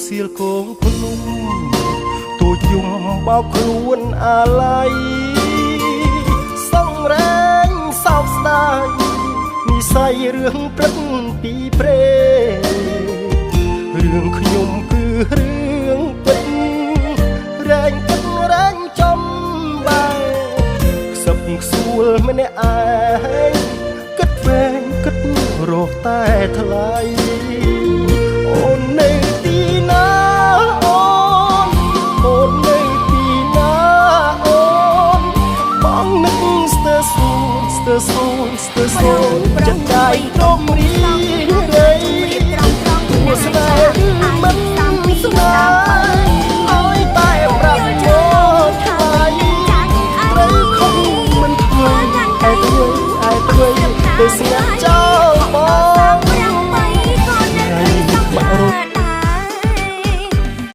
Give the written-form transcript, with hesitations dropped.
សៀលគងភ្នំទូចយំបោកខ្លួនអាឡ័យសង្រែងសោកស្ដាយនិស័យរឿងព្រឹកពីព្រេរឿងខ្ញុំគឺរឿងពិតរែងពិតរែងចំបែខ្សឹបខ្សួលម្នាក់ឯងគិតវែងគិតរកតែថ្លៃ